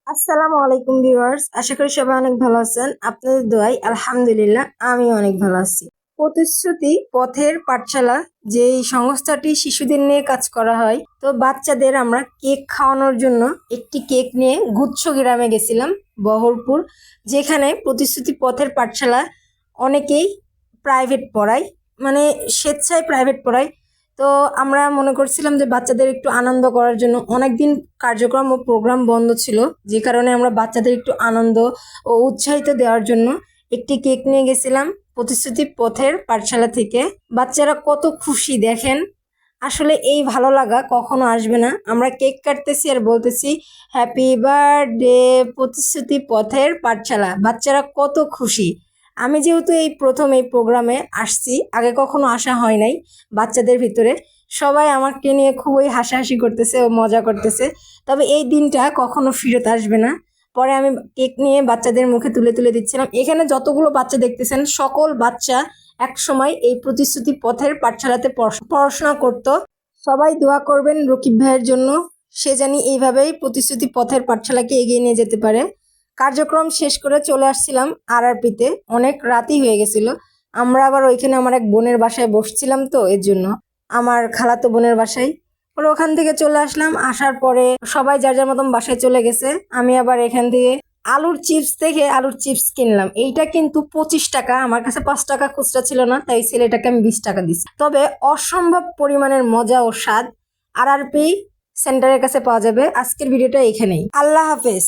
আসসালামু আলাইকুম ভিউয়ার্স, আশা করি সবাই অনেক ভালো আছেন। আপনাদের দোয়ায় আলহামদুলিল্লাহ আমি অনেক ভালো আছি। প্রতিশ্রুতি পথের পাঠশালা যেই সংস্থাটি শিশুদের নিয়ে কাজ করা হয়, তো বাচ্চাদের আমরা কেক খাওয়ানোর জন্য একটি কেক নিয়ে গুচ্ছ গ্রামে গেছিলাম, বহরপুর, যেখানে প্রতিশ্রুতি পথের পাঠশালা অনেকেই প্রাইভেট পড়ায়, মানে স্বেচ্ছায় প্রাইভেট পড়ায়। তো আমরা মনে করছিলাম যে বাচ্চাদের একটু আনন্দ করার জন্য, অনেকদিন কার্যক্রম ও প্রোগ্রাম বন্ধ ছিল, যে কারণে আমরা বাচ্চাদের একটু আনন্দ ও উৎসাহিত দেওয়ার জন্য একটি কেক নিয়ে গেছিলাম প্রতিশ্রুতি পথের পাঠশালা থেকে। বাচ্চারা কত খুশি দেখেন, আসলে এই ভালো লাগা কখনো আসবে না। আমরা কেক কাটতেছি আর বলতেছি হ্যাপি বার্থডে প্রতিশ্রুতি পথের পাঠশালা, বাচ্চারা কত খুশি। আমি যেহেতু এই প্রথম এই প্রোগ্রামে আসছি, আগে কখনো আসা হয় নাই, বাচ্চাদের ভিতরে সবাই আমাকে নিয়ে খুবই হাসাহাসি করতেছে ও মজা করতেছে। তবে এই দিনটা কখনো ফেরত আসবে না। পরে আমি কেক নিয়ে বাচ্চাদের মুখে তুলে তুলে দিচ্ছিলাম। এখানে যতগুলো বাচ্চা দেখতেছেন, সকল বাচ্চা এক সময় এই প্রতিশ্রুতি পথের পাঠশালাতে পড়াশোনা করত। সবাই দোয়া করবেন রকিব ভাইয়ের জন্য, সে জানি এইভাবেই প্রতিশ্রুতি পথের পাঠশালাকে এগিয়ে নিয়ে যেতে পারে। কার্যক্রম শেষ করে চলে আসছিলাম আরআরপিতে, অনেক রাতই হয়ে গেছিল। আমরা আবার ওইখানে আমার এক বোনের বাসায় বসছিলাম, তো এর জন্য আমার খালাতো বোনের বাসায়, পরে ওখান থেকে চলে আসলাম। আসার পরে সবাই যার যার মতন বাসায় চলে গেছে। আমি আবার এখান থেকে আলুর চিপস থেকে আলুর চিপস কিনলাম। এইটা কিন্তু 25 টাকা, আমার কাছে 5 টাকা খুচরা ছিল না, তাই ছেলেটাকে আমি 20 টাকা দিচ্ছি। তবে অসম্ভব পরিমাণের মজা ও স্বাদ আরআরপি সেন্টারের কাছে পাওয়া যাবে। আজকের ভিডিওটা এখানেই, আল্লাহ হাফেজ।